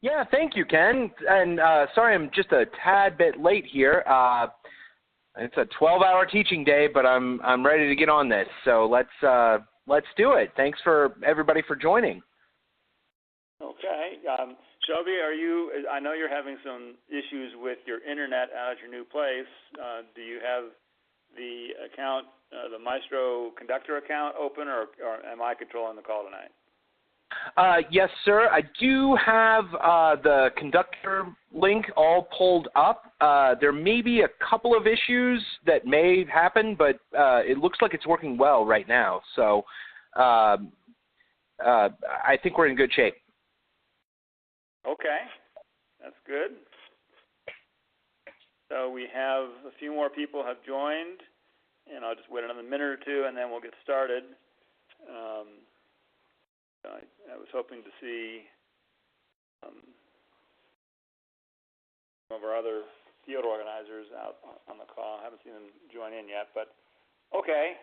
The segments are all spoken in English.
Yeah, thank you, Ken. And sorry I'm just a tad bit late here. It's a 12-hour teaching day, but I'm ready to get on this. So let's do it. Thanks for everybody for joining. Okay. Shelby, I know you're having some issues with your internet out at your new place. Do you have the account, the Maestro Conductor account open, or am I controlling the call tonight? Yes, sir. I do have the Conductor link all pulled up. There may be a couple of issues that may happen, but it looks like it's working well right now. So I think we're in good shape. Okay, that's good. So we have a few more people have joined, and I'll just wait another minute or two, and then we'll get started. I was hoping to see some of our other field organizers out on the call. I haven't seen them join in yet, but okay.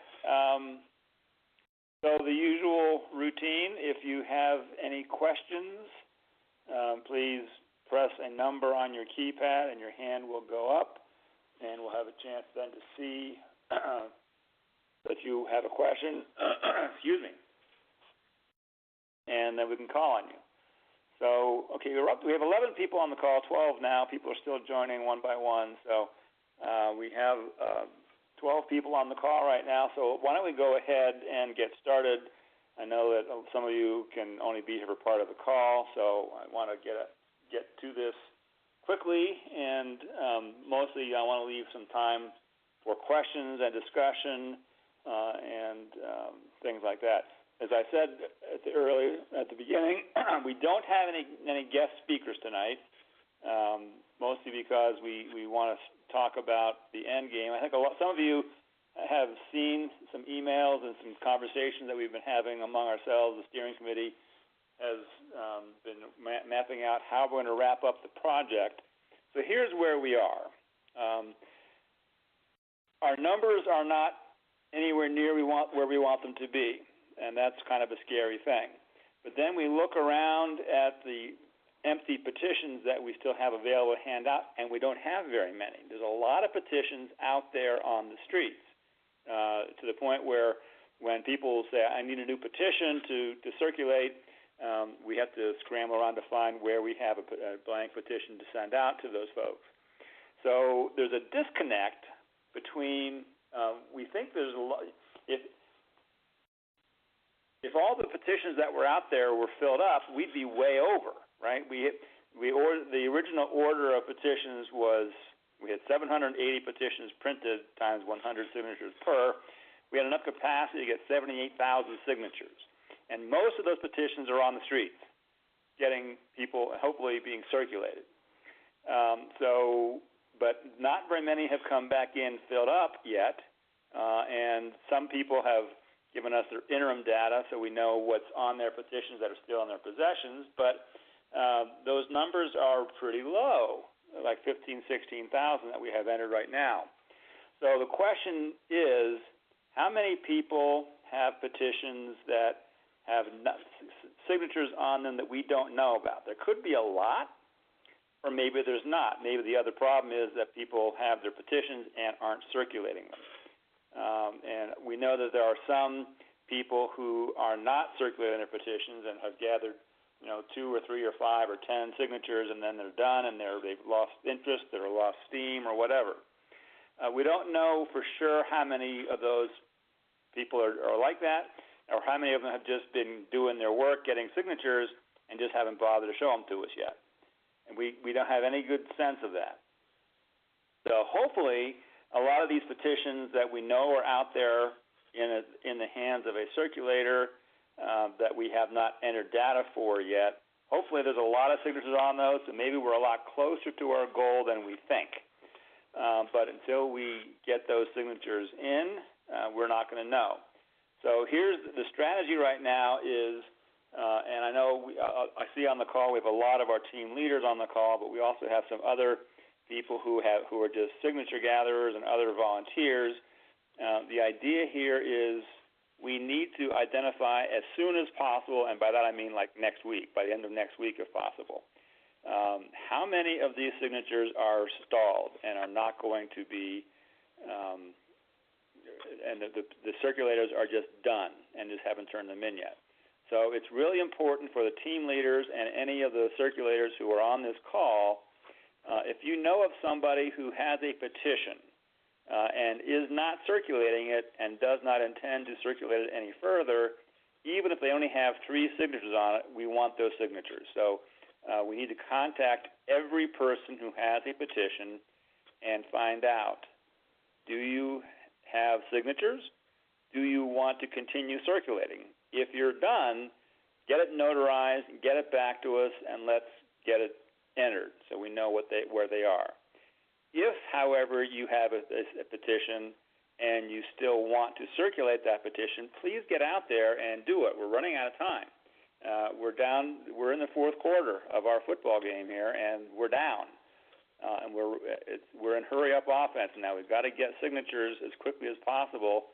So the usual routine, if you have any questions, please press a number on your keypad and your hand will go up, and we'll have a chance then to see that you have a question. Excuse me. And then we can call on you. So, okay, we're up. We have 11 people on the call, 12 now. People are still joining one by one. So we have 12 people on the call right now. So why don't we go ahead and get started? I know that some of you can only be here for part of the call, so I want to get to this quickly. And mostly I want to leave some time for questions and discussion and things like that. As I said at the beginning, we don't have any guest speakers tonight, mostly because we want to talk about the end game. I think some of you have seen some emails and some conversations that we've been having among ourselves. The steering committee has been mapping out how we're going to wrap up the project. So here's where we are. Our numbers are not anywhere near where we want them to be. And that's kind of a scary thing. But then we look around at the empty petitions that we still have available to hand out, and we don't have very many. There's a lot of petitions out there on the streets to the point where when people say, I need a new petition to circulate, we have to scramble around to find where we have a blank petition to send out to those folks. So there's a disconnect between, we think there's a lot, if all the petitions that were out there were filled up, we'd be way over, right? The original order of petitions was, we had 780 petitions printed times 100 signatures per. We had enough capacity to get 78,000 signatures. And most of those petitions are on the streets, getting people, hopefully being circulated. But not very many have come back in filled up yet. And some people have given us their interim data so we know what's on their petitions that are still in their possessions, but those numbers are pretty low, like 15,000, 16,000 that we have entered right now. So the question is, how many people have petitions that have signatures on them that we don't know about? There could be a lot, or maybe there's not. Maybe the other problem is that people have their petitions and aren't circulating them. And we know that there are some people who are not circulating their petitions and have gathered, 2 or 3 or 5 or 10 signatures, and then they're done and they've lost interest, they're lost steam, or whatever. We don't know for sure how many of those people are like that, or how many of them have just been doing their work, getting signatures, and just haven't bothered to show them to us yet. And we don't have any good sense of that. So hopefully, a lot of these petitions that we know are out there in the hands of a circulator that we have not entered data for yet, hopefully there's a lot of signatures on those, and maybe we're a lot closer to our goal than we think. But until we get those signatures in, we're not going to know. So here's the strategy right now is, and I know I see on the call we have a lot of our team leaders on the call, but we also have some other people who are just signature gatherers and other volunteers. The idea here is we need to identify as soon as possible, and by that I mean like next week, by the end of next week if possible, how many of these signatures are stalled and are not going to be, and the circulators are just done and just haven't turned them in yet. So it's really important for the team leaders and any of the circulators who are on this call, if you know of somebody who has a petition and is not circulating it and does not intend to circulate it any further, even if they only have 3 signatures on it, we want those signatures. So we need to contact every person who has a petition and find out, do you have signatures? Do you want to continue circulating? If you're done, get it notarized, get it back to us, and let's get it entered so we know where they are. If, however, you have a petition and you still want to circulate that petition, please get out there and do it. We're running out of time. We're in the fourth quarter of our football game here, and we're down. And we're in hurry-up offense now. We've got to get signatures as quickly as possible.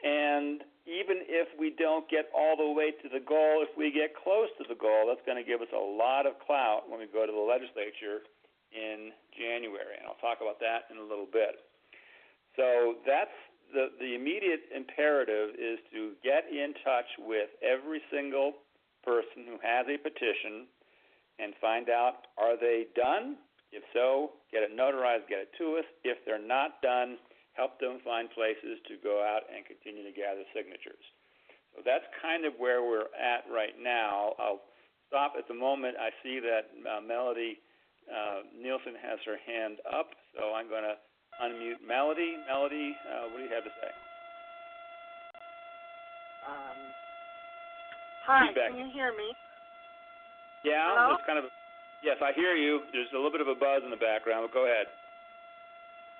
And even if we don't get all the way to the goal, if we get close to the goal, that's going to give us a lot of clout when we go to the legislature in January. And I'll talk about that in a little bit. So that's the immediate imperative, is to get in touch with every single person who has a petition and find out, are they done? If so, get it notarized, get it to us. If they're not done, help them find places to go out and continue to gather signatures. So that's kind of where we're at right now. I'll stop at the moment. I see that Melody Nielsen has her hand up, so I'm going to unmute Melody. Melody, what do you have to say? Hi, feedback. Can you hear me? Yeah, Hello? it's kind of. Yes, I hear you. There's a little bit of a buzz in the background, but go ahead.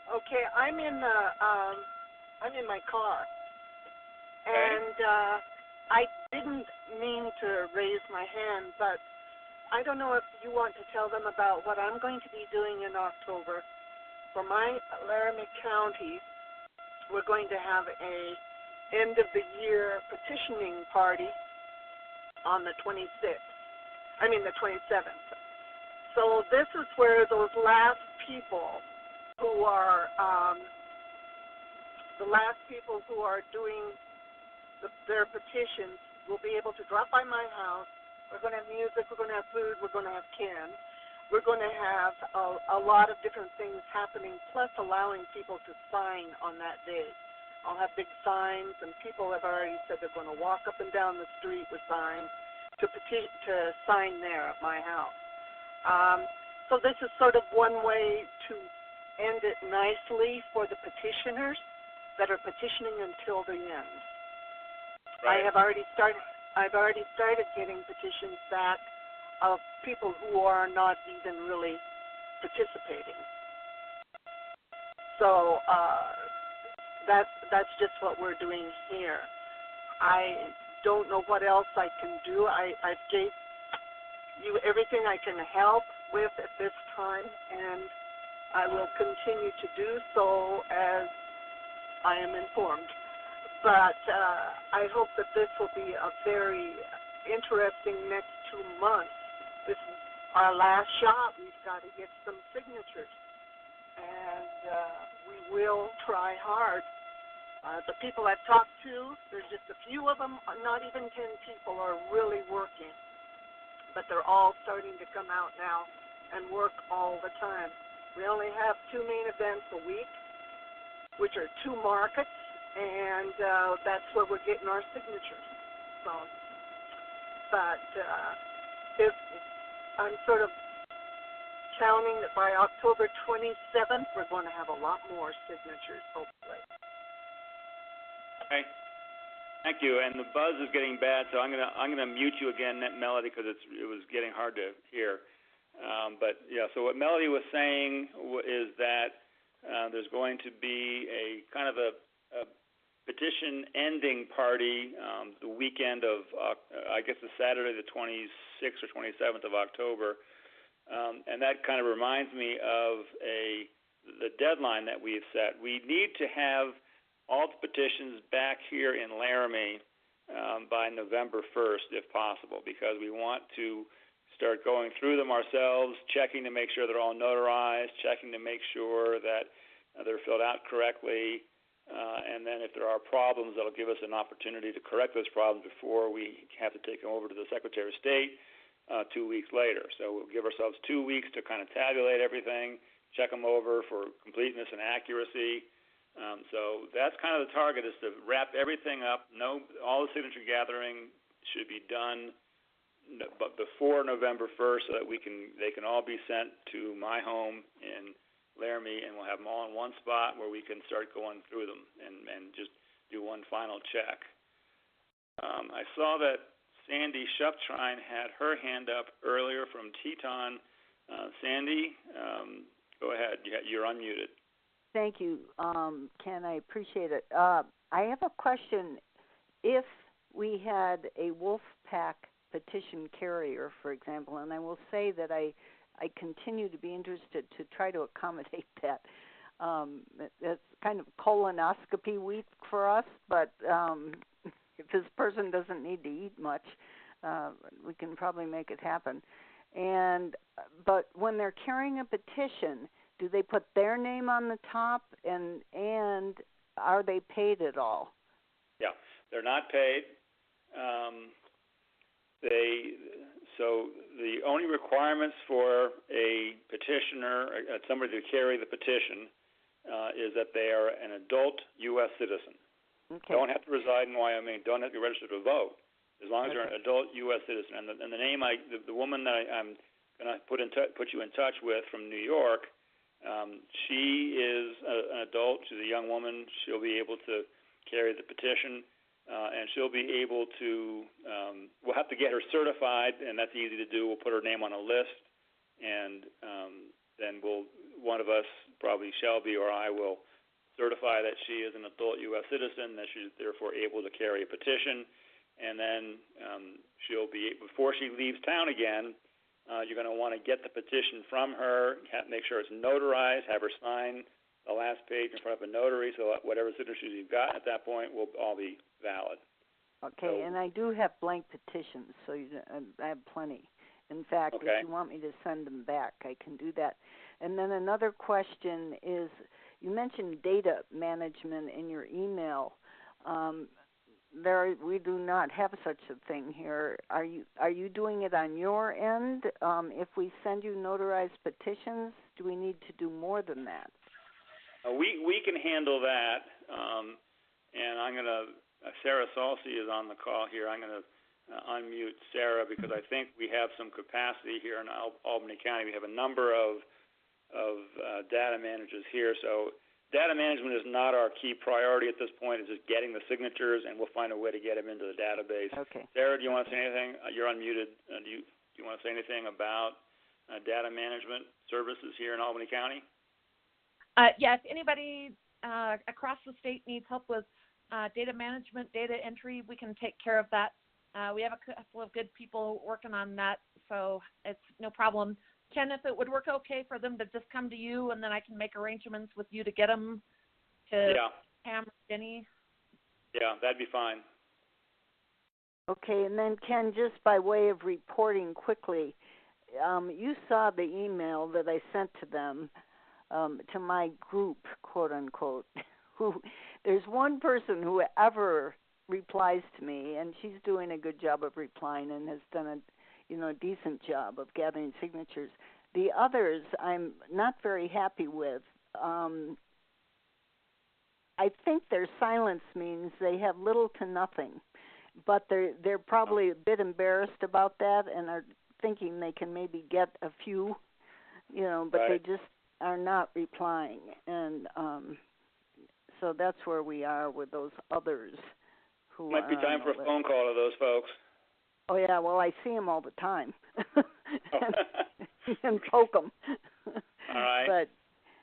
Okay, I'm in my car, Okay. and I didn't mean to raise my hand, but I don't know if you want to tell them about what I'm going to be doing in October. For my Laramie County, we're going to have a end of the year petitioning party on the 27th. So this is where those last people who are doing their petitions will be able to drop by my house. We're going to have music, we're going to have food, we're going to have cans. We're going to have a lot of different things happening, plus allowing people to sign on that day. I'll have big signs, and people have already said they're going to walk up and down the street with signs to sign there at my house. So this is sort of one way to end it nicely for the petitioners that are petitioning until the end. Right. I've already started getting petitions back of people who are not even really participating. So that's just what we're doing here. I don't know what else I can do. I've gave you everything I can help with at this time, and I will continue to do so as I am informed. But I hope that this will be a very interesting next 2 months. This is our last shot. We've got to get some signatures, and we will try hard. The people I've talked to, there's just a few of them, not even 10 people are really working, but they're all starting to come out now and work all the time. We only have 2 main events a week, which are 2 markets, and that's where we're getting our signatures. So, but if I'm sort of counting that by October 27th, we're going to have a lot more signatures, hopefully. Okay. Thank you. And the buzz is getting bad, so I'm gonna mute you again, Melody, because it was getting hard to hear. But yeah, so what Melody was saying is that there's going to be a kind of a petition ending party the weekend of, I guess, the Saturday, the 26th or 27th of October, and that kind of reminds me of the deadline that we've set. We need to have all the petitions back here in Laramie by November 1st, if possible, because we want to start going through them ourselves, checking to make sure they're all notarized, checking to make sure that they're filled out correctly, and then if there are problems, that'll give us an opportunity to correct those problems before we have to take them over to the Secretary of State 2 weeks later. So we'll give ourselves 2 weeks to kind of tabulate everything, check them over for completeness and accuracy. So that's kind of the target, is to wrap everything up. All the signature gathering should be done but before November 1st, so that they can all be sent to my home in Laramie, and we'll have them all in one spot where we can start going through them and just do one final check. I saw that Sandy Shuptrine had her hand up earlier from Teton. Sandy, go ahead. You're unmuted. Thank you, Ken. I appreciate it. I have a question. If we had a wolf pack petition carrier, for example, and I will say that I continue to be interested to try to accommodate that. It's kind of colonoscopy week for us, but if this person doesn't need to eat much, we can probably make it happen. But when they're carrying a petition, do they put their name on the top, and are they paid at all? Yeah, they're not paid. So the only requirements for a petitioner, somebody to carry the petition, is that they are an adult U.S. citizen. Okay. Don't have to reside in Wyoming. Don't have to be registered to vote. As long as you're an adult U.S. citizen. And the name, the woman that I'm going to put you in touch with from New York, she is an adult. She's a young woman. She'll be able to carry the petition. And she'll be able to, we'll have to get her certified, and that's easy to do. We'll put her name on a list, and then one of us, probably Shelby or I, will certify that she is an adult U.S. citizen, that she's therefore able to carry a petition, and then she'll be, before she leaves town again, you're going to want to get the petition from her, make sure it's notarized, have her sign the last page in front of a notary, so whatever signatures you've got at that point will all be valid. Okay, and I do have blank petitions, so I have plenty. In fact, okay, if you want me to send them back, I can do that. And then another question is, you mentioned data management in your email. We do not have such a thing here. Are you doing it on your end? If we send you notarized petitions, do we need to do more than that? We can handle that, and I'm going to, Sarah Salsi is on the call here. I'm going to unmute Sarah because I think we have some capacity here in Albany County. We have a number of data managers here, so data management is not our key priority at this point. It's just getting the signatures, and we'll find a way to get them into the database. Okay. Sarah, do you want to say anything? You're unmuted. Do you want to say anything about data management services here in Albany County? Yes, anybody across the state needs help with data management, data entry, we can take care of that. We have a couple of good people working on that, so it's no problem. Ken, if it would work okay for them to just come to you, and then I can make arrangements with you to get them to Pam or Jenny? Yeah, that'd be fine. Okay, and then Ken, just by way of reporting quickly, you saw the email that I sent to them, to my group, quote unquote, there's one person who ever replies to me, and she's doing a good job of replying and has done a decent job of gathering signatures. The others I'm not very happy with. I think their silence means they have little to nothing, but they're probably a bit embarrassed about that and are thinking they can maybe get a few, but right. They just are not replying, and so that's where we are with those others who might be time for a phone call to those folks. Oh yeah, well I see them all the time, and poke them. All right. But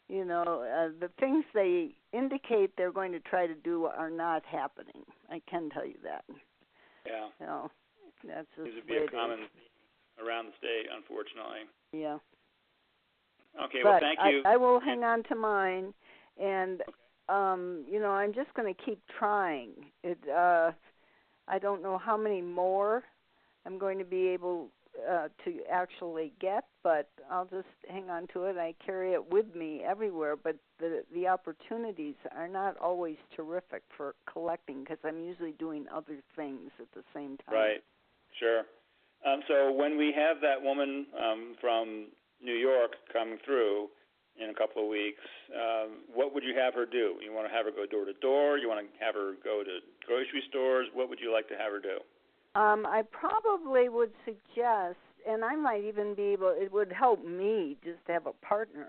the things they indicate they're going to try to do are not happening. I can tell you that. Yeah. That's just seems to be a common theme around the state, unfortunately. Yeah. Okay, but well, thank you. I will hang on to mine, and I'm just going to keep trying. I don't know how many more I'm going to be able to actually get, but I'll just hang on to it. I carry it with me everywhere, but the opportunities are not always terrific for collecting because I'm usually doing other things at the same time. Right, sure. So when we have that woman from New York coming through in a couple of weeks, what would you have her do? You want to have her go door to door? You want to have her go to grocery stores? What would you like to have her do? I probably would suggest, and I might even be able, it would help me just to have a partner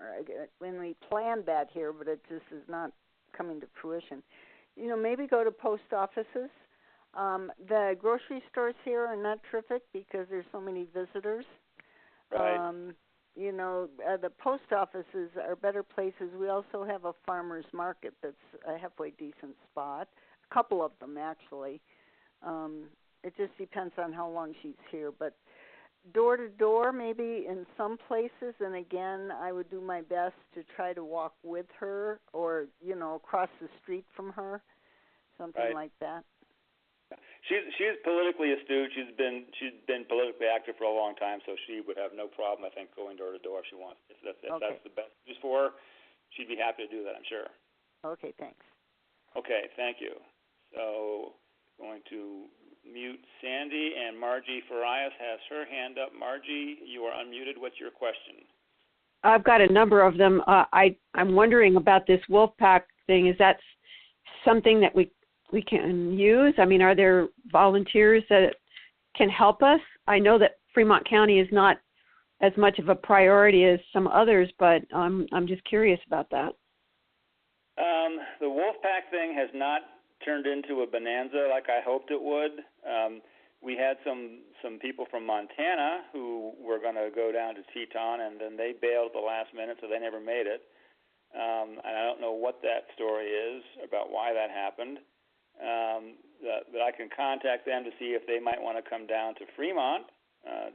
when we planned that here, but it just is not coming to fruition. Maybe go to post offices. The grocery stores here are not terrific because there's so many visitors. Right. The post offices are better places. We also have a farmer's market that's a halfway decent spot, a couple of them actually. It just depends on how long she's here. But door to door, maybe in some places, and again, I would do my best to try to walk with her or, across the street from her, something Right. like that. She's politically astute. She's been politically active for a long time, so she would have no problem, I think, going door to door if she wants. If that's the best use for her, she'd be happy to do that, I'm sure. Okay, thanks. Okay, thank you. So going to mute Sandy, and Margie Farias has her hand up. Margie, you are unmuted. What's your question? I've got a number of them. I'm wondering about this wolf pack thing. Is that something that we can use? I mean, are there volunteers that can help us? I know that Fremont County is not as much of a priority as some others, but I'm just curious about that. The wolf pack thing has not turned into a bonanza like I hoped it would. We had some people from Montana who were going to go down to Teton, and then they bailed at the last minute, so they never made it. And I don't know what that story is about why that happened. But I can contact them to see if they might want to come down to Fremont,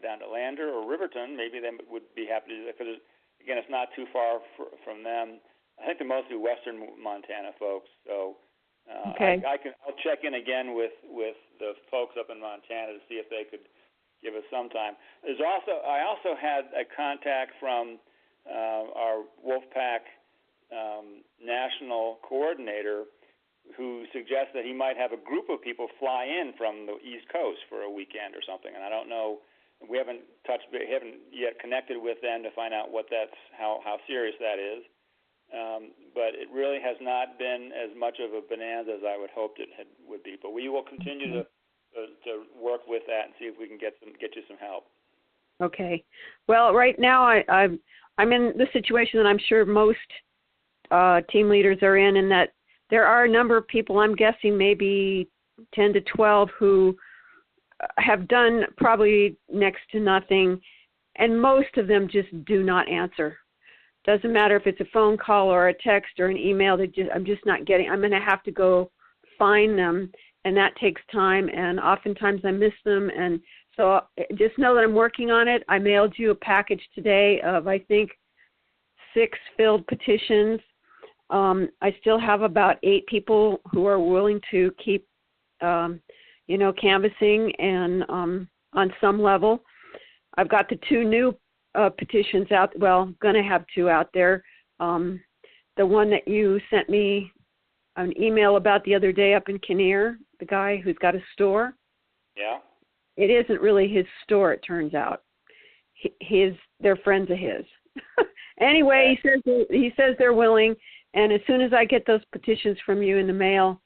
down to Lander or Riverton. Maybe they would be happy to do that because, again, it's not too far from them. I think they're mostly western Montana folks, so okay. I'll check in again with the folks up in Montana to see if they could give us some time. I also had a contact from our Wolfpack national coordinator who suggests that he might have a group of people fly in from the East Coast for a weekend or something, and I don't know. We haven't yet connected with them to find out how serious that is. But it really has not been as much of a bonanza as I would hoped it would be. But we will continue to work with that and see if we can get you some help. Okay. Well, right now I'm in the situation that I'm sure most team leaders are in that there are a number of people, I'm guessing maybe 10 to 12, who have done probably next to nothing, and most of them just do not answer. Doesn't matter if it's a phone call or a text or an email. I'm just not getting. I'm going to have to go find them, and that takes time, and oftentimes I miss them. And so just know that I'm working on it. I mailed you a package today of, I think, 6 filled petitions. I still have about 8 people who are willing to keep, canvassing and on some level. I've got the 2 new petitions out. Well, going to have 2 out there. The one that you sent me an email about the other day up in Kinnear, the guy who's got a store. Yeah. It isn't really his store, it turns out. They're friends of his. Anyway, he says they're willing, and as soon as I get those petitions from you in the mail,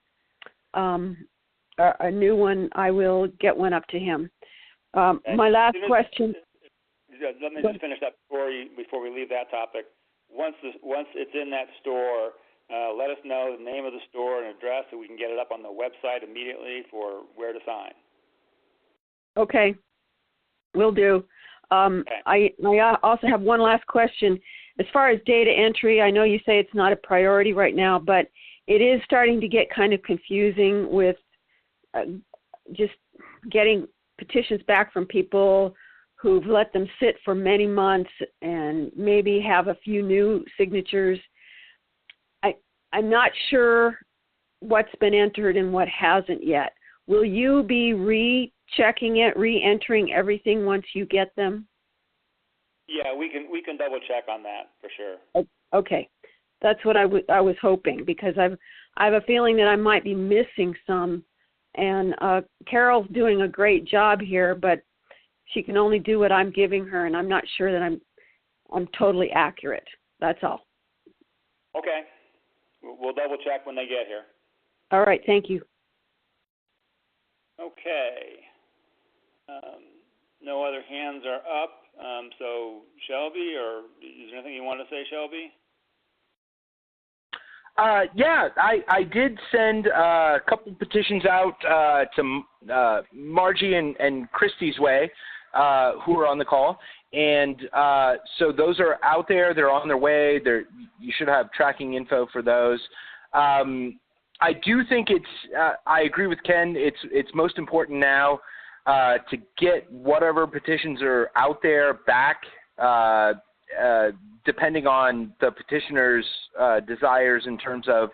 a new one, I will get one up to him. My last question. Let me just finish that before we leave that topic. Once it's in that store, let us know the name of the store and address so we can get it up on the website immediately for where to sign. Okay, will do. Okay. I also have one last question. As far as data entry, I know you say it's not a priority right now, but it is starting to get kind of confusing with just getting petitions back from people who've let them sit for many months and maybe have a few new signatures. I'm not sure what's been entered and what hasn't yet. Will you be checking it, re-entering everything once you get them? Yeah, we can double check on that for sure. Okay, that's what I was hoping, because I have a feeling that I might be missing some, and Carol's doing a great job here, but she can only do what I'm giving her, and I'm not sure that I'm totally accurate. That's all. Okay, we'll double check when they get here. All right, thank you. Okay. No other hands are up. So Shelby, or is there anything you want to say, Shelby? Yeah, I did send a couple petitions out to Margie and Christy's way, who are on the call, and so those are out there. They're on their way. You should have tracking info for those. I do think I agree with Ken. It's most important now to get whatever petitions are out there back, depending on the petitioner's desires in terms of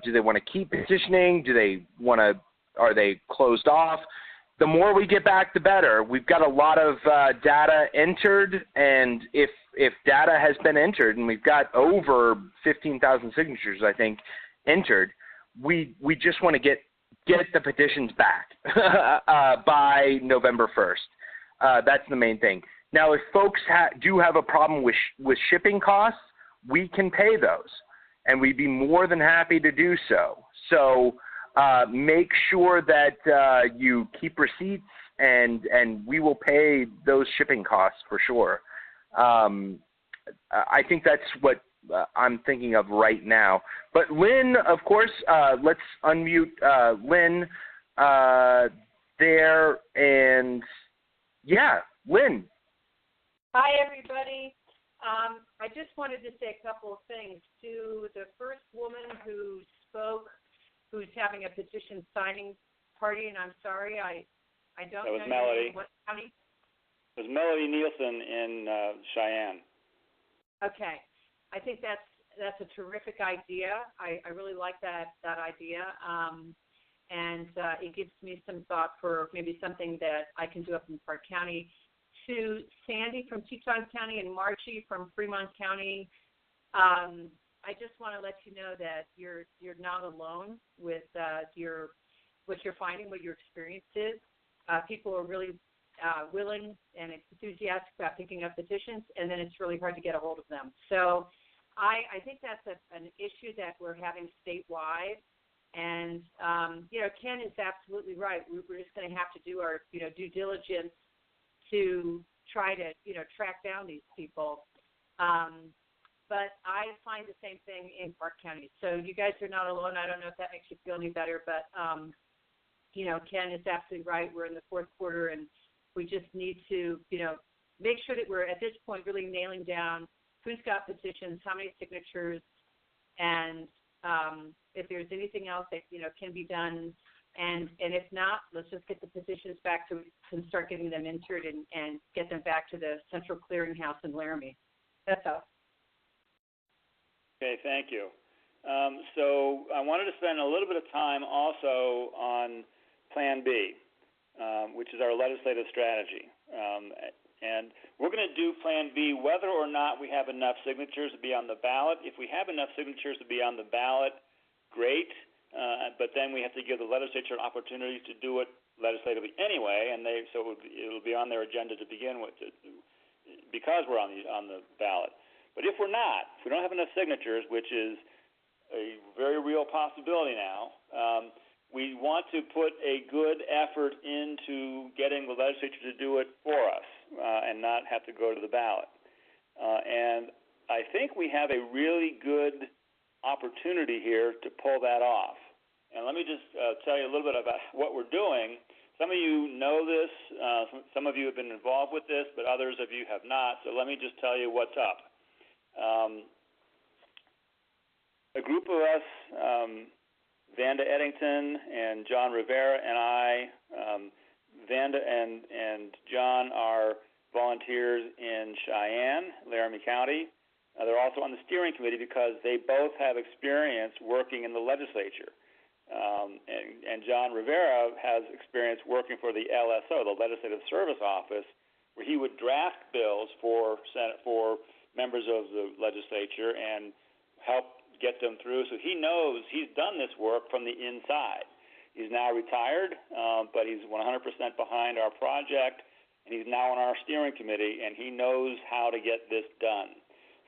do they want to keep petitioning? Are they closed off? The more we get back, the better. We've got a lot of data entered, and if data has been entered, and we've got over 15,000 signatures, I think, entered, we just want to get the petitions back by November 1st. That's the main thing. Now, if folks do have a problem with shipping costs, we can pay those, and we'd be more than happy to do so. So make sure that you keep receipts, and we will pay those shipping costs for sure. I think that's what I'm thinking of right now. But Lynn, of course, let's unmute Lynn there. And yeah, Lynn. Hi, everybody. I just wanted to say a couple of things to the first woman who spoke, who's having a petition signing party, and I'm sorry, I don't know. That was Melody. What county? It was Melody Nielsen in Cheyenne. Okay. I think that's a terrific idea. I really like that idea. And it gives me some thought for maybe something that I can do up in Park County. To Sandy from Teton County and Margie from Fremont County, I just want to let you know that you're not alone with what you're finding, what your experience is. People are really willing and enthusiastic about picking up petitions, and then it's really hard to get a hold of them. So I think that's an issue that we're having statewide. And, Ken is absolutely right. We're just going to have to do our, due diligence to try to, track down these people. But I find the same thing in Park County. So you guys are not alone. I don't know if that makes you feel any better, but, Ken is absolutely right. We're in the fourth quarter, and we just need to, make sure that we're at this point really nailing down who's got petitions, how many signatures, and if there's anything else that, can be done. And if not, let's just get the petitions back to and start getting them entered and get them back to the Central Clearinghouse in Laramie. That's all. Okay, thank you. So I wanted to spend a little bit of time also on Plan B, which is our legislative strategy. And we're going to do Plan B whether or not we have enough signatures to be on the ballot. If we have enough signatures to be on the ballot, great. But then we have to give the legislature an opportunity to do it legislatively anyway, and so it'll be on their agenda to begin with, because we're on the ballot. But if we're not, if we don't have enough signatures, which is a very real possibility now, we want to put a good effort into getting the legislature to do it for us and not have to go to the ballot. And I think we have a really good opportunity here to pull that off. And let me just tell you a little bit about what we're doing. Some of you know this. Some of you have been involved with this, but others of you have not. So let me just tell you what's up. A group of us, Vanda Eddington and John Rivera and I, Vanda and John are volunteers in Cheyenne, Laramie County. They're also on the steering committee because they both have experience working in the legislature. And John Rivera has experience working for the LSO, the Legislative Service Office, where he would draft bills for members of the legislature and help get them through. So he knows, he's done this work from the inside. He's now retired, but he's 100% behind our project, and he's now on our steering committee, and he knows how to get this done.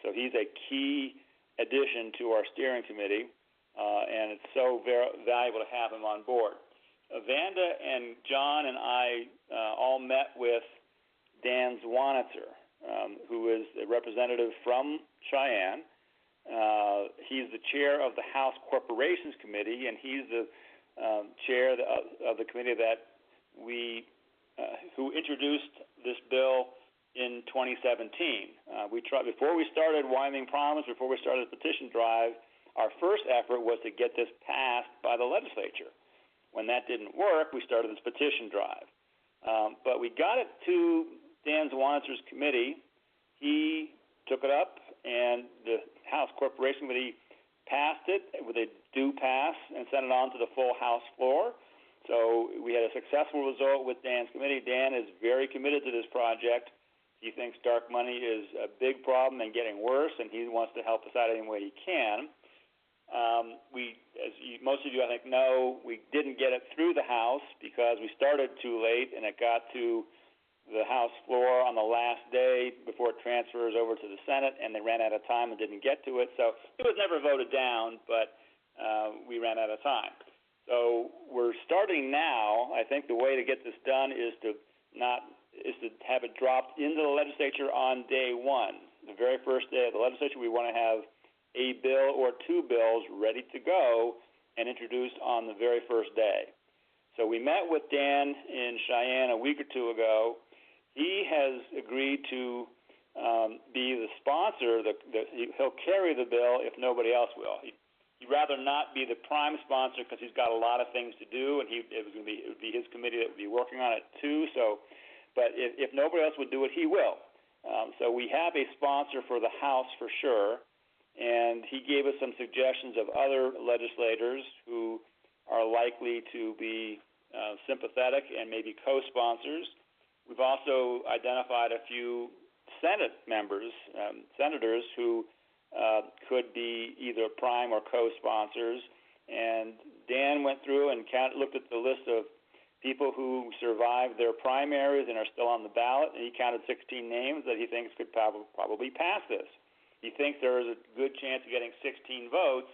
So he's a key addition to our steering committee, and it's so very valuable to have him on board. Vanda and John and I all met with Dan Zwanitzer, who is a representative from Cheyenne. He's the chair of the House Corporations Committee, and he's the chair of the committee that who introduced this bill in 2017. Before we started Wyoming Promise, before we started the petition drive, our first effort was to get this passed by the legislature. When that didn't work, we started this petition drive. But we got it to Dan Zwanitzer's committee. He took it up, and the House Corporation Committee passed it with a due pass and sent it on to the full House floor. So we had a successful result with Dan's committee. Dan is very committed to this project. He thinks dark money is a big problem and getting worse, and he wants to help us out any way he can. Most of you, I think, know, we didn't get it through the House because we started too late, and it got to the House floor on the last day before it transfers over to the Senate, and they ran out of time and didn't get to it. So it was never voted down, but we ran out of time. So we're starting now. I think the way to get this done is to have it dropped into the legislature on day one. The very first day of the legislature, we want to have a bill or two bills ready to go and introduced on the very first day. So we met with Dan in Cheyenne a week or two ago. He has agreed to be the sponsor. He'll carry the bill if nobody else will. He'd rather not be the prime sponsor because he's got a lot of things to do, and it would be his committee that would be working on it too. But if nobody else would do it, he will. So we have a sponsor for the House for sure, and he gave us some suggestions of other legislators who are likely to be sympathetic and maybe co-sponsors. We've also identified a few Senate members, senators who could be either prime or co-sponsors. And Dan went through and looked at the list of people who survived their primaries and are still on the ballot, and he counted 16 names that he thinks could probably pass this. He thinks there is a good chance of getting 16 votes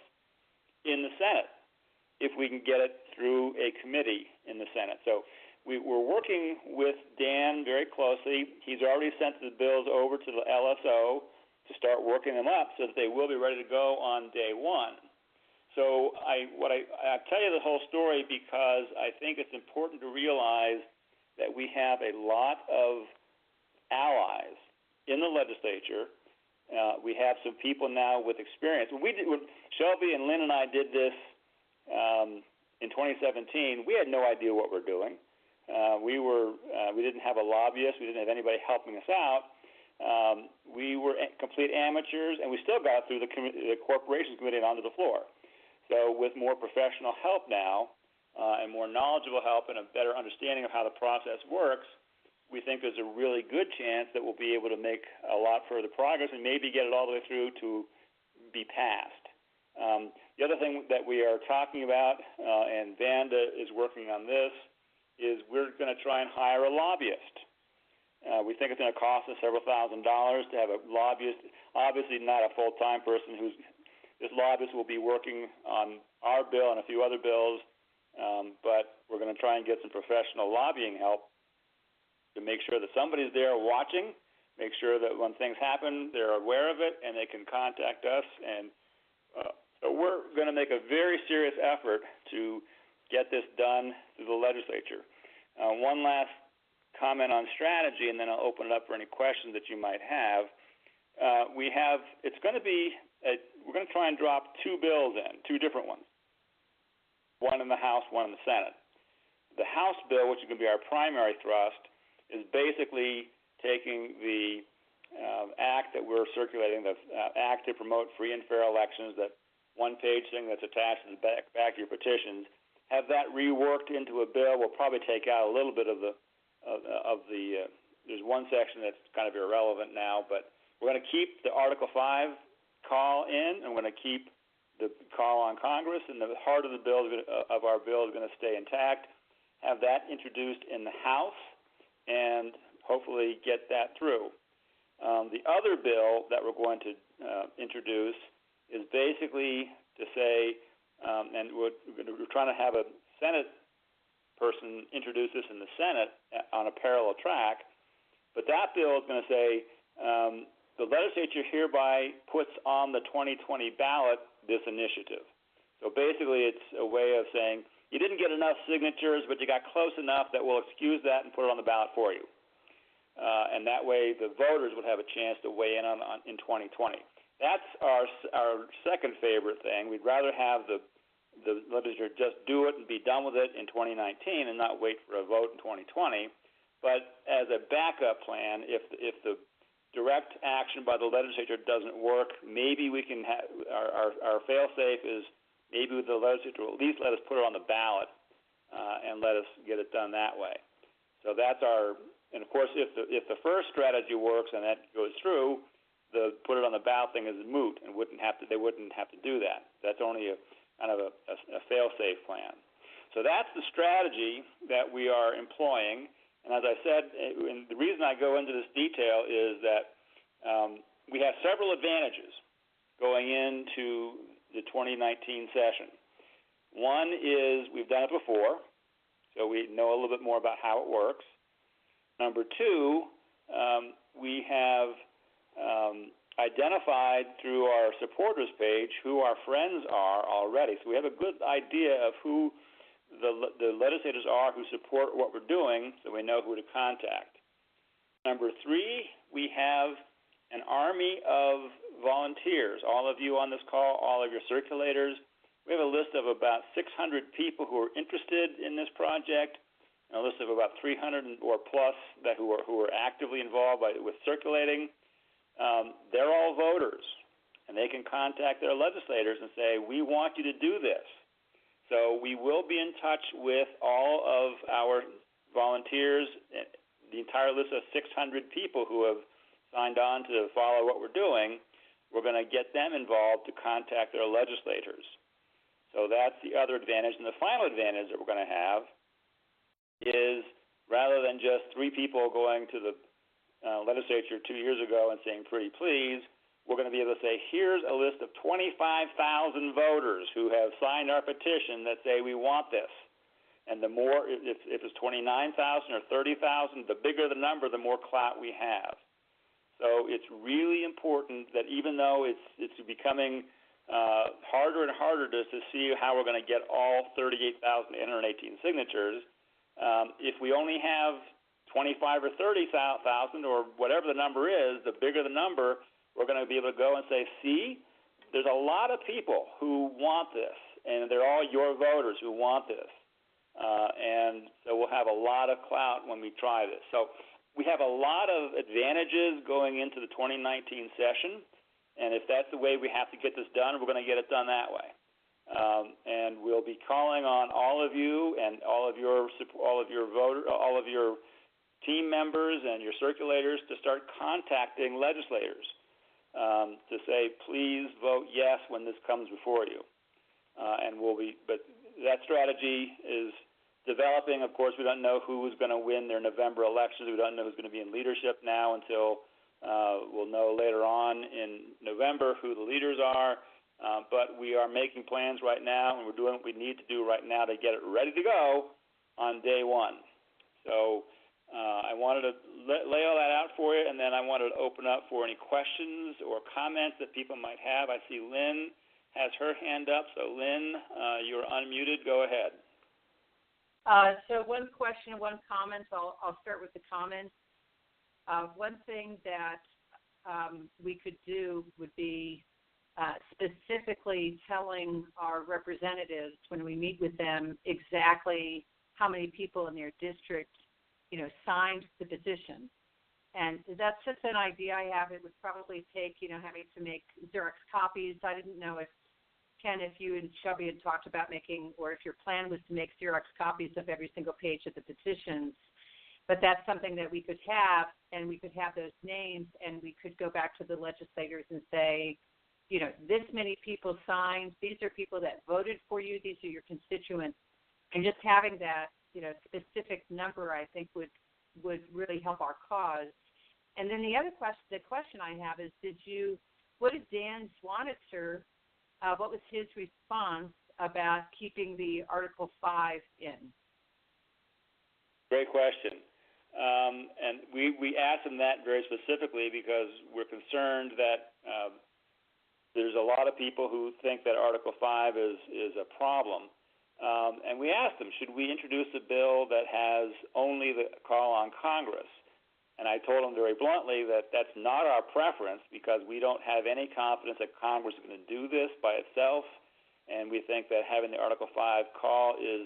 in the Senate if we can get it through a committee in the Senate. So we're working with Dan very closely. He's already sent the bills over to the LSO to start working them up so that they will be ready to go on day one. So I tell you the whole story because I think it's important to realize that we have a lot of allies in the legislature. We have some people now with experience. Shelby and Lynn and I did this in 2017. We had no idea what we're doing. We didn't have a lobbyist. We didn't have anybody helping us out. We were complete amateurs, and we still got through the Corporations Committee and onto the floor. So with more professional help now and more knowledgeable help and a better understanding of how the process works, we think there's a really good chance that we'll be able to make a lot further progress and maybe get it all the way through to be passed. The other thing that we are talking about, and Vanda is working on this, is we're going to try and hire a lobbyist. We think it's going to cost us several $1,000s to have a lobbyist, obviously not a full-time person. This lobbyist will be working on our bill and a few other bills, but we're going to try and get some professional lobbying help to make sure that somebody's there watching, make sure that when things happen, they're aware of it, and they can contact us. And so we're going to make a very serious effort to get this done through the legislature. One last comment on strategy, and then I'll open it up for any questions that you might have. We're going to try and drop two bills in, two different ones, one in the House, one in the Senate. The House bill, which is going to be our primary thrust, is basically taking the act that we're circulating, the act to promote free and fair elections, that one-page thing that's attached to the back of your petitions, have that reworked into a bill. We'll probably take out a little bit of the there's one section that's kind of irrelevant now, but we're going to keep the Article 5 call in, and we're going to keep the call on Congress, and the heart of the bill of our bill is going to stay intact. Have that introduced in the House, and hopefully get that through. The other bill that we're going to introduce is basically to say, and we're trying to have a Senate person introduce this in the Senate on a parallel track, but that bill is going to say the legislature hereby puts on the 2020 ballot this initiative. So basically it's a way of saying you didn't get enough signatures, but you got close enough that we'll excuse that and put it on the ballot for you. And that way the voters would have a chance to weigh in on in 2020. That's our second favorite thing. We'd rather have the legislature just do it and be done with it in 2019 and not wait for a vote in 2020. But as a backup plan, if the direct action by the legislature doesn't work, maybe we can have our fail-safe is maybe the legislature will at least let us put it on the ballot and let us get it done that way. So that's our, and of course, if the first strategy works and that goes through, the put it on the ballot thing is moot and they wouldn't have to do that. That's only a kind of a fail-safe plan. So that's the strategy that we are employing. And as I said, and the reason I go into this detail is that we have several advantages going into the 2019 session. One is we've done it before, so we know a little bit more about how it works. Number two, we have identified through our supporters page who our friends are already. So we have a good idea of who the legislators are who support what we're doing, so we know who to contact. Number three, we have an army of volunteers. All of you on this call, all of your circulators. We have a list of about 600 people who are interested in this project, and a list of about 300 or plus who are actively involved with circulating. They're all voters, and they can contact their legislators and say, we want you to do this. So we will be in touch with all of our volunteers, the entire list of 600 people who have signed on to follow what we're doing. We're going to get them involved to contact their legislators. So that's the other advantage. And the final advantage that we're going to have is rather than just 3 people going to the legislature 2 years ago and saying, pretty please, we're going to be able to say, here's a list of 25,000 voters who have signed our petition that say we want this. And the more, if it's 29,000 or 30,000, the bigger the number, the more clout we have. So it's really important that even though it's becoming harder and harder to see how we're going to get all 38,818 signatures, if we only have 25 or 30,000 or whatever the number is, the bigger the number, we're going to be able to go and say, see, there's a lot of people who want this, and they're all your voters who want this. And so we'll have a lot of clout when we try this. So we have a lot of advantages going into the 2019 session, and if that's the way we have to get this done, we're going to get it done that way. And we'll be calling on all of you and all of your team members and your circulators to start contacting legislators to say, please vote yes when this comes before you. But that strategy is developing. Of course, we don't know who's going to win their November elections. We don't know who's going to be in leadership now until we'll know later on in November who the leaders are. But we are making plans right now, and we're doing what we need to do right now to get it ready to go on day one. So I wanted to lay all that out for you, and then I wanted to open up for any questions or comments that people might have. I see Lynn has her hand up. So, Lynn, you're unmuted. Go ahead. So one question, one comment. I'll start with the comments. One thing that we could do would be specifically telling our representatives when we meet with them exactly how many people in their district, signed the petition. And that's just an idea I have. It would probably take, having to make Xerox copies. I didn't know if Ken, if you and Shelby had talked about making, or if your plan was to make Xerox copies of every single page of the petitions, but that's something that we could have, and we could have those names, and we could go back to the legislators and say, you know, this many people signed, these are people that voted for you, these are your constituents, and just having that, you know, specific number, I think would really help our cause. And then the other question, the question I have is, what did Dan Swanitzer, what was his response about keeping the Article 5 in? Great question. And we asked him that very specifically because we're concerned that there's a lot of people who think that Article 5 is a problem. And we asked him, should we introduce a bill that has only the call on Congress? And I told him very bluntly that that's not our preference because we don't have any confidence that Congress is going to do this by itself. And we think that having the Article 5 call is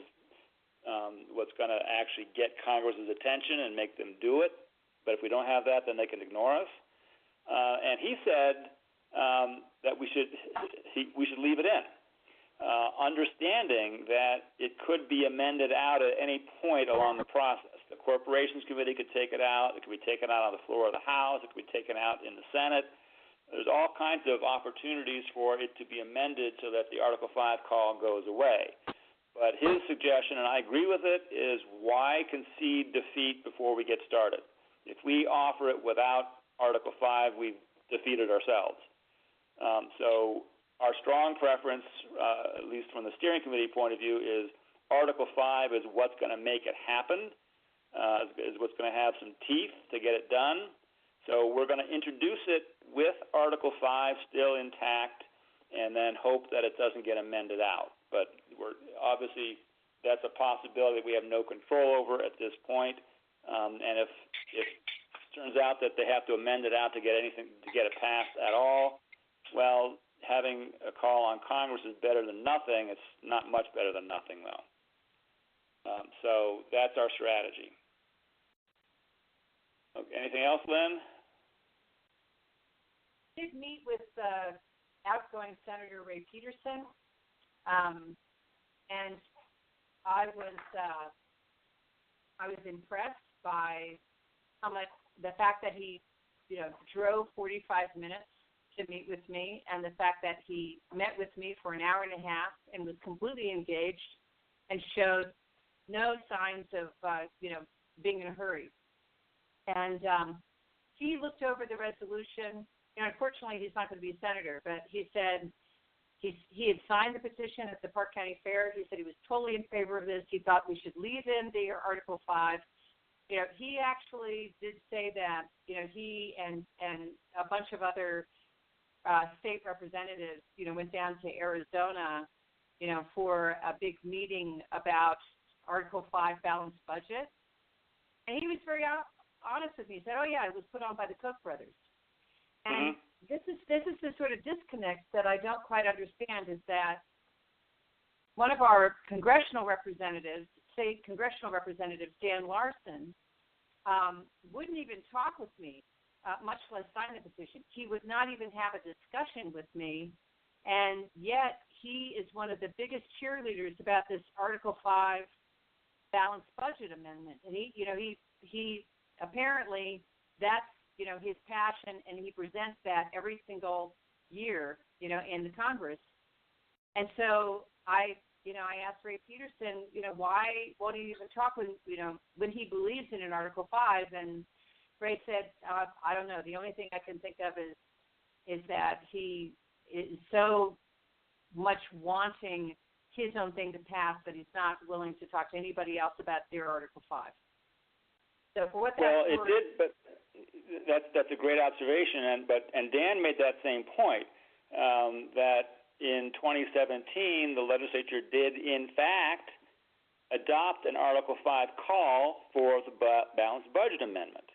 what's going to actually get Congress's attention and make them do it. But if we don't have that, then they can ignore us. And he said that we should leave it in, understanding that it could be amended out at any point along the process. The Corporations Committee could take it out. It could be taken out on the floor of the House. It could be taken out in the Senate. There's all kinds of opportunities for it to be amended so that the Article 5 call goes away. But his suggestion, and I agree with it, is why concede defeat before we get started? If we offer it without Article 5, we've defeated ourselves. So our strong preference, at least from the steering committee point of view, is Article 5 is what's going to make it happen, is what's going to have some teeth to get it done. So we're going to introduce it with Article 5 still intact and then hope that it doesn't get amended out. But obviously that's a possibility that we have no control over at this point. And if it turns out that they have to amend it out to get it passed at all, well, having a call on Congress is better than nothing. It's not much better than nothing, though. So that's our strategy. Okay, anything else, Lynn? I did meet with outgoing Senator Ray Peterson, and I was impressed by how much the fact that he, you know, drove 45 minutes to meet with me, and the fact that he met with me for an hour and a half and was completely engaged and showed no signs of, being in a hurry. And he looked over the resolution. You know, unfortunately, he's not going to be a senator, but he said he had signed the petition at the Park County Fair. He said he was totally in favor of this. He thought we should leave in the Article 5. You know, he actually did say that, you know, he and a bunch of other state representatives, you know, went down to Arizona, you know, for a big meeting about Article 5 balanced budget. And he was very honest with me. He said, oh, yeah, it was put on by the Koch brothers. And this is the sort of disconnect that I don't quite understand, is that one of our congressional representatives, state congressional representative, Dan Larson, wouldn't even talk with me, much less sign the petition. He would not even have a discussion with me, and yet he is one of the biggest cheerleaders about this Article 5 balanced budget amendment. And he apparently that's, you know, his passion, and he presents that every single year, you know, in the Congress. And so I asked Ray Peterson, you know, why won't he even talk when he believes in an Article 5? And Ray said, I don't know. The only thing I can think of is that he is so much wanting his own thing to pass that he's not willing to talk to anybody else about their Article 5. So for what that's worth, it did, but that's a great observation. And Dan made that same point, that in 2017 the legislature did in fact adopt an Article 5 call for the balanced budget amendment.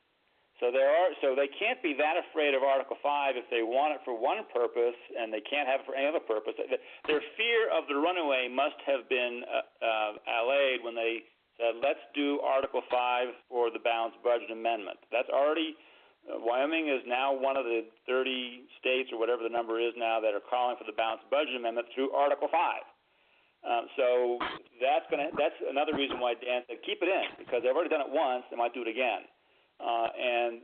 So they can't be that afraid of Article 5 if they want it for one purpose and they can't have it for any other purpose. Their fear of the runaway must have been allayed when they said, let's do Article 5 for the balanced budget amendment. That's already Wyoming is now one of the 30 states or whatever the number is now that are calling for the balanced budget amendment through Article 5. So that's another reason why Dan said keep it in, because they've already done it once. They might do it again. And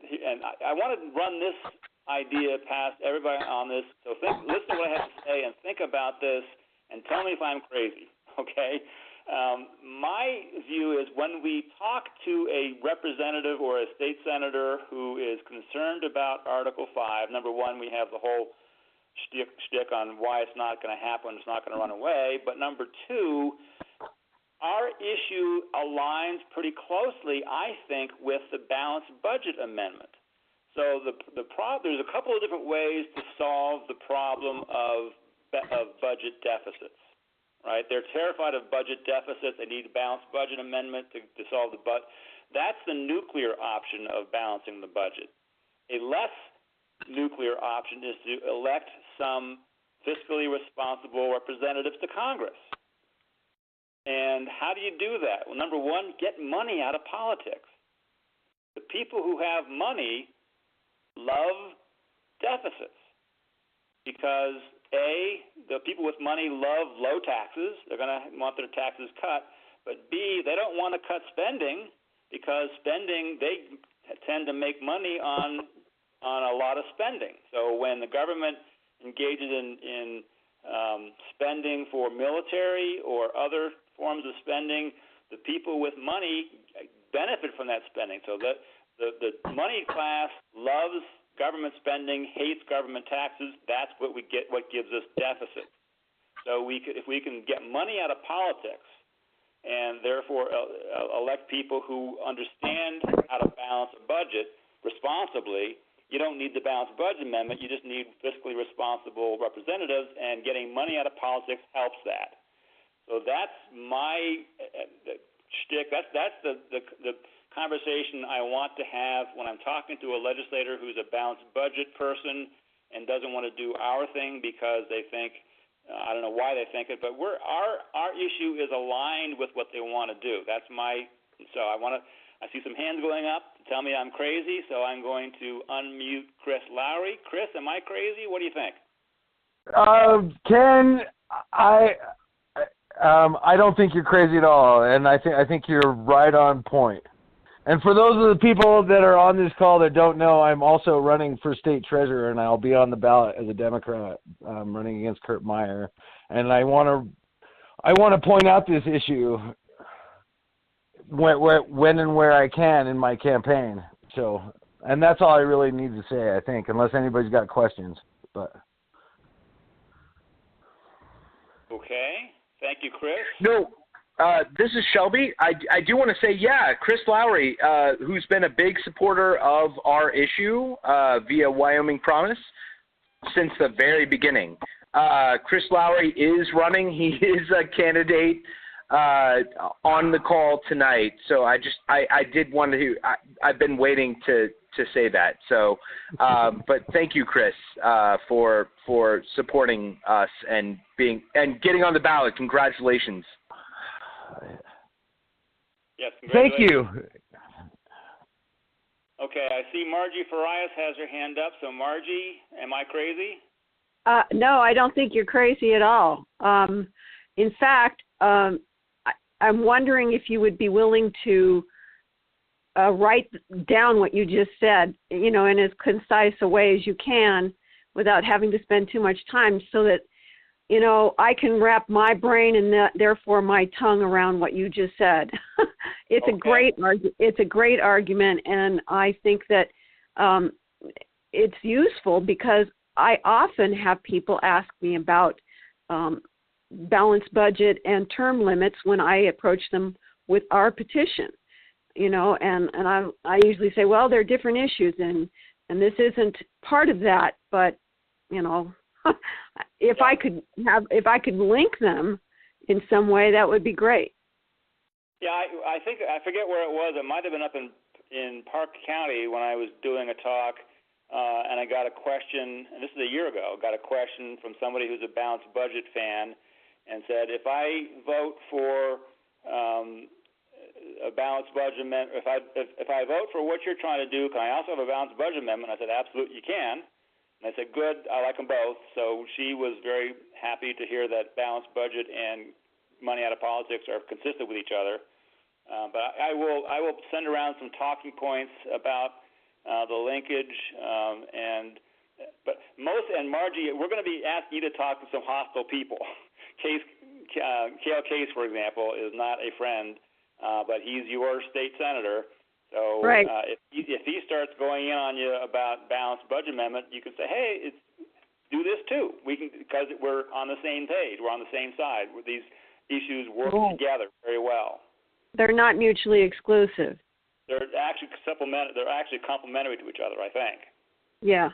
I want to run this idea past everybody on this. So listen to what I have to say and think about this and tell me if I'm crazy, okay? My view is when we talk to a representative or a state senator who is concerned about Article 5, number one, we have the whole shtick on why it's not going to happen, it's not going to run away. But number two, our issue aligns pretty closely, I think, with the balanced budget amendment. So there's a couple of different ways to solve the problem of budget deficits. Right? They're terrified of budget deficits. They need a balanced budget amendment to solve the budget. That's the nuclear option of balancing the budget. A less nuclear option is to elect some fiscally responsible representatives to Congress. And how do you do that? Well, number one, get money out of politics. The people who have money love deficits because the people with money love low taxes. They're going to want their taxes cut. But B, they don't want to cut spending because spending, they tend to make money on a lot of spending. So when the government engages in spending for military or other forms of spending, the people with money benefit from that spending. So the money class loves government spending, hates government taxes. That's what we get. What gives us deficits. So if we can get money out of politics, and therefore elect people who understand how to balance a budget responsibly, you don't need the balanced budget amendment. You just need fiscally responsible representatives, and getting money out of politics helps that. So that's my shtick. That's the conversation I want to have when I'm talking to a legislator who's a balanced budget person and doesn't want to do our thing because they think, I don't know why they think it, but our issue is aligned with what they want to do. So I see some hands going up to tell me I'm crazy, so I'm going to unmute Chris Lowry. Chris, am I crazy? What do you think? Ken, I don't think you're crazy at all, and I think you're right on point. And for those of the people that are on this call that don't know, I'm also running for state treasurer, and I'll be on the ballot as a Democrat, running against Kurt Meyer. And I want to point out this issue when and where I can in my campaign. So, and that's all I really need to say, I think, unless anybody's got questions. But okay, thank you, Chris. No. This is Shelby. I do want to say, Chris Lowry, who's been a big supporter of our issue via Wyoming Promise since the very beginning. Chris Lowry is running. He is a candidate on the call tonight. So I did want to. I've been waiting to say that. So, but thank you, Chris, for supporting us and getting on the ballot. Congratulations. Yes, thank you. Okay, I see Margie Farias has her hand up. So, Margie, am I crazy? No, I don't think you're crazy at all. In fact, I'm wondering if you would be willing to write down what you just said, in as concise a way as you can without having to spend too much time, so that I can wrap my brain and therefore my tongue around what you just said. It's a great argument, and I think that it's useful because I often have people ask me about balanced budget and term limits when I approach them with our petition. And I usually say, well, there are different issues, and this isn't part of that, but if I could link them in some way, that would be great. Yeah, I think I forget where it was. It might have been up in Park County when I was doing a talk, and I got a question. And this is a year ago. Got a question from somebody who's a balanced budget fan, and said, if I vote for a balanced budget amendment. If I vote for what you're trying to do, can I also have a balanced budget amendment? I said, absolutely, you can. And I said, good, I like them both. So she was very happy to hear that balanced budget and money out of politics are consistent with each other. But I will send around some talking points about the linkage but Margie, we're going to be asking you to talk to some hostile people. Cale Case, for example, is not a friend, but he's your state senator. So right. If he starts going in on you about balanced budget amendment, you can say, hey, do this too. We can, because we're on the same page. We're on the same side. These issues work together very well. They're not mutually exclusive. They're actually complementary to each other, I think. Yeah.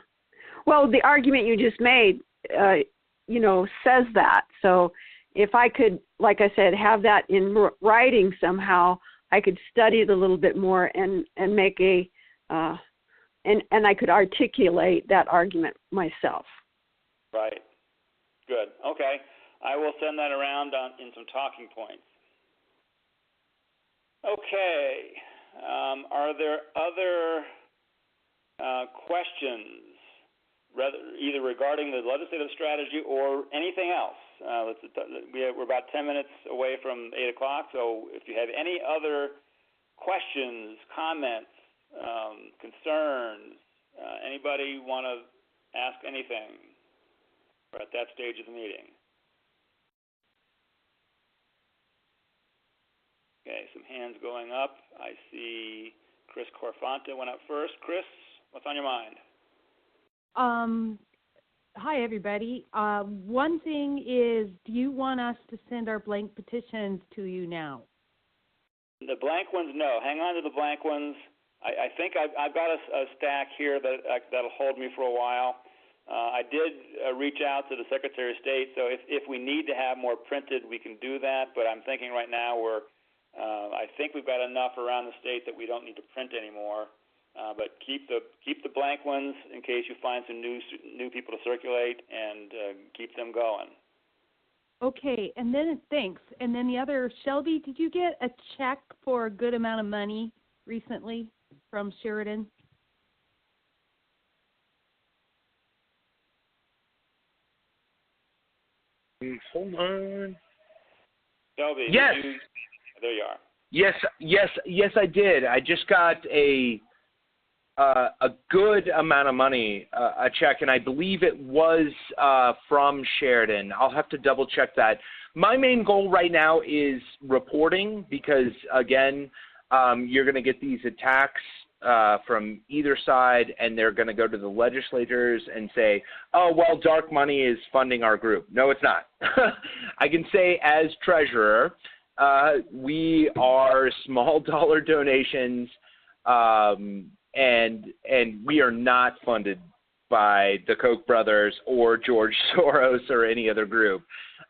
Well, the argument you just made, says that. So if I could, like I said, have that in writing somehow, I could study it a little bit more and make and I could articulate that argument myself. Right. Good. Okay. I will send that around in some talking points. Okay. Are there other questions, either regarding the legislative strategy or anything else? We're about 10 minutes away from 8 o'clock, so if you have any other questions, comments, concerns, anybody want to ask anything? We're at that stage of the meeting. Okay, some hands going up. I see Chris Corfante went up first. Chris, what's on your mind? Hi, everybody. One thing is, do you want us to send our blank petitions to you now? The blank ones, no. Hang on to the blank ones. I think I've got a stack here that'll hold me for a while. I did reach out to the Secretary of State, so if we need to have more printed, we can do that. But I'm thinking right now I think we've got enough around the state that we don't need to print anymore. But keep the blank ones in case you find some new people to circulate, and keep them going. Okay, and then thanks. And then the other, Shelby, did you get a check for a good amount of money recently from Sheridan? Hold on. Shelby, yes. There you are. Yes, I did. I just got a good amount of money, a check, and I believe it was from Sheridan. I'll have to double check that. My main goal right now is reporting because, again, you're going to get these attacks from either side, and they're going to go to the legislators and say, oh, well, dark money is funding our group. No, it's not. I can say as treasurer, we are small dollar donations, and we are not funded by the Koch brothers or George Soros or any other group.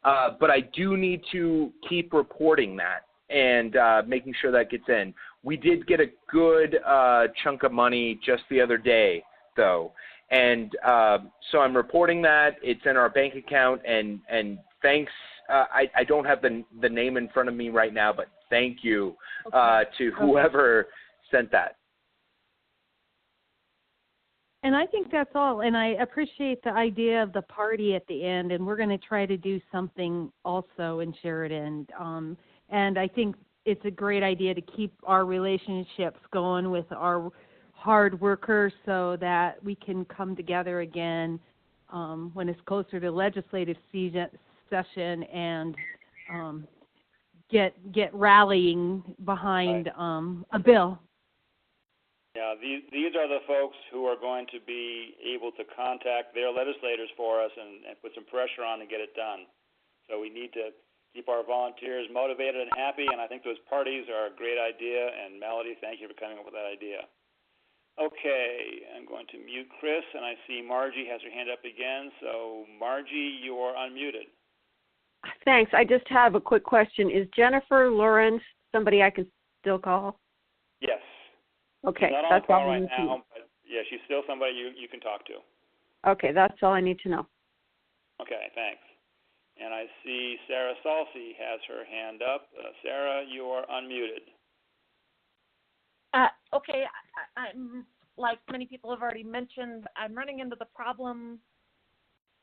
But I do need to keep reporting that and making sure that gets in. We did get a good chunk of money just the other day, though. And so I'm reporting that. It's in our bank account, and thanks. I don't have the name in front of me right now, but thank you to whoever sent that. And I think that's all. And I appreciate the idea of the party at the end, and we're going to try to do something also in Sheridan. And I think it's a great idea to keep our relationships going with our hard workers so that we can come together again when it's closer to legislative session and get rallying behind a bill. Yeah, these are the folks who are going to be able to contact their legislators for us and put some pressure on to get it done. So we need to keep our volunteers motivated and happy, and I think those parties are a great idea. And Melody, thank you for coming up with that idea. Okay, I'm going to mute Chris, and I see Margie has her hand up again. So Margie, you are unmuted. Thanks. I just have a quick question. Is Jennifer Lawrence somebody I can still call? Yes. Okay, she's not that's on call all I right need to know. now, but yeah, she's still somebody you can talk to. Okay, that's all I need to know. Okay, thanks. And I see Sarah Salsi has her hand up. Sarah, you are unmuted. Okay, I'm like many people have already mentioned, I'm running into the problem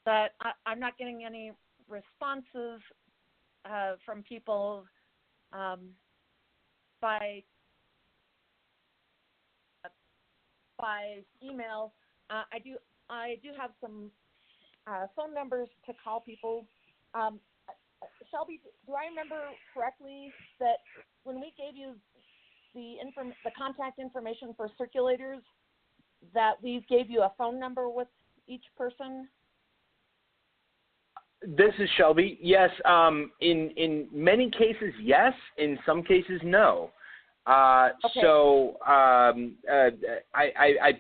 that I'm not getting any responses from people by email. I do have some phone numbers to call people. Shelby, do I remember correctly that when we gave you the contact information for circulators, that we gave you a phone number with each person? This is Shelby. Yes. In many cases, yes. In some cases, no. Okay. So I've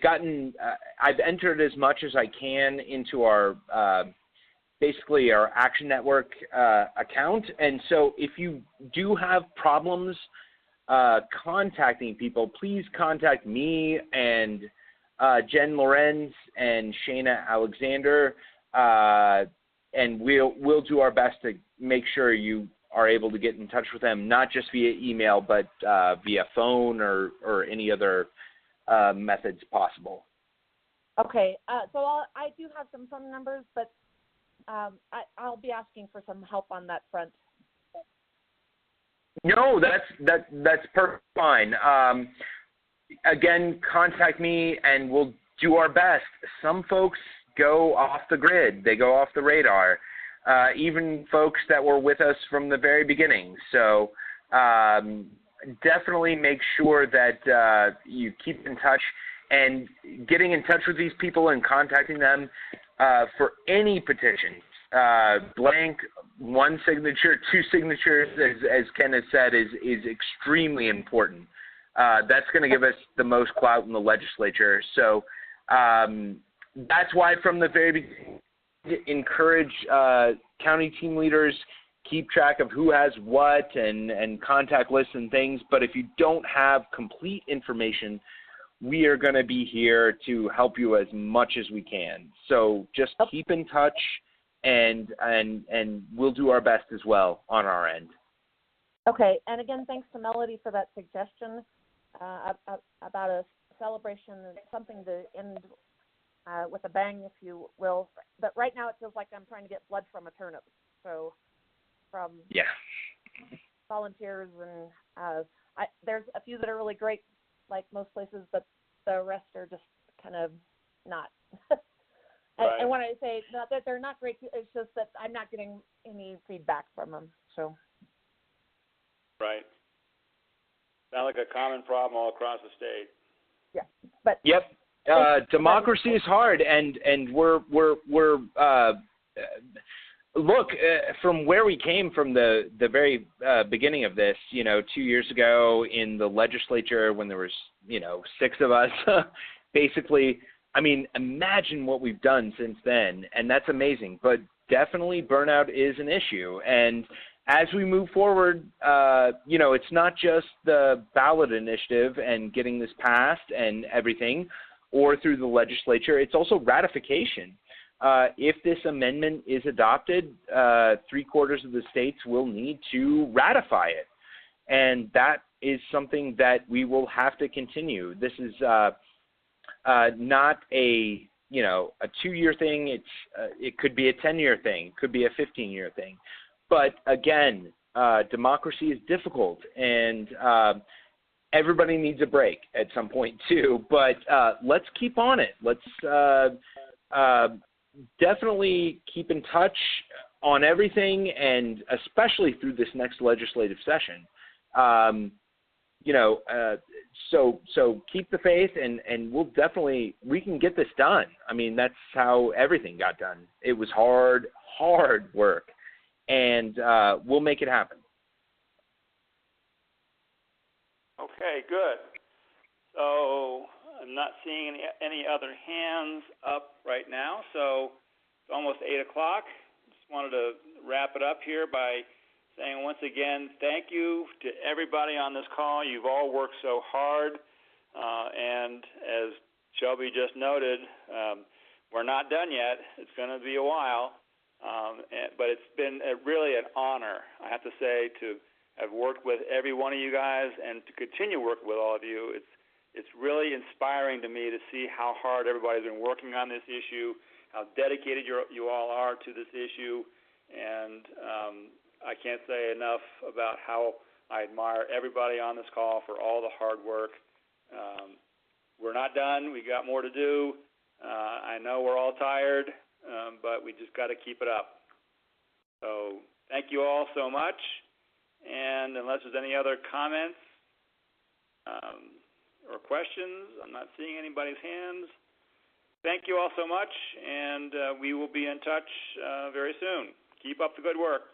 gotten I've entered as much as I can into our basically our Action Network account, and so if you do have problems contacting people, please contact me and Jen Lorenz and Shayna Alexander, and we'll do our best to make sure you are able to get in touch with them, not just via email, but via phone or any other methods possible. Okay, so I do have some phone numbers, but I'll be asking for some help on that front. No, that's perfect fine. Again, contact me and we'll do our best. Some folks go off the grid. They go off the radar. Even folks that were with us from the very beginning. So definitely make sure that you keep in touch, and getting in touch with these people and contacting them for any petitions. Blank, one signature, two signatures, as Ken has said, is extremely important. That's going to give us the most clout in the legislature. So that's why from the very beginning, encourage county team leaders, keep track of who has what and contact lists and things. But if you don't have complete information, we are going to be here to help you as much as we can. So just keep in touch, and we'll do our best as well on our end. Okay, and again, thanks to Melody for that suggestion about a celebration and something to end with a bang, if you will. But right now it feels like I'm trying to get blood from a turnip. So from volunteers, and there's a few that are really great, like most places, but the rest are just kind of not. Right. And when I say not that they're not great, it's just that I'm not getting any feedback from them. So. Right. Sounds like a common problem all across the state. Yeah, but. Yep. Democracy is hard, and we're look, from where we came from the very beginning of this, 2 years ago in the legislature when there was 6 of us, basically. I mean, imagine what we've done since then, and that's amazing. But definitely burnout is an issue, and as we move forward, it's not just the ballot initiative and getting this passed and everything, or through the legislature. It's also ratification. If this amendment is adopted, 3/4 of the states will need to ratify it, and that is something that we will have to continue. This is not a 2-year thing. It could be a 10-year thing. It could be a 15-year thing. But again, democracy is difficult, and everybody needs a break at some point too. But let's keep on it. Let's definitely keep in touch on everything, and especially through this next legislative session. So keep the faith, and we can get this done. I mean, that's how everything got done. It was hard work, and we'll make it happen. Okay, good. So I'm not seeing any other hands up right now, so it's almost 8 o'clock. Just wanted to wrap it up here by saying once again, thank you to everybody on this call. You've all worked so hard, and as Shelby just noted, we're not done yet. It's going to be a while, but it's been really an honor, I have to say, to have worked with every one of you guys and to continue working with all of you. it's really inspiring to me to see how hard everybody's been working on this issue, how dedicated you all are to this issue, and I can't say enough about how I admire everybody on this call for all the hard work. We're not done. We got more to do. I know we're all tired, but we just got to keep it up. So thank you all so much. And unless there's any other comments or questions, I'm not seeing anybody's hands. Thank you all so much, and we will be in touch very soon. Keep up the good work.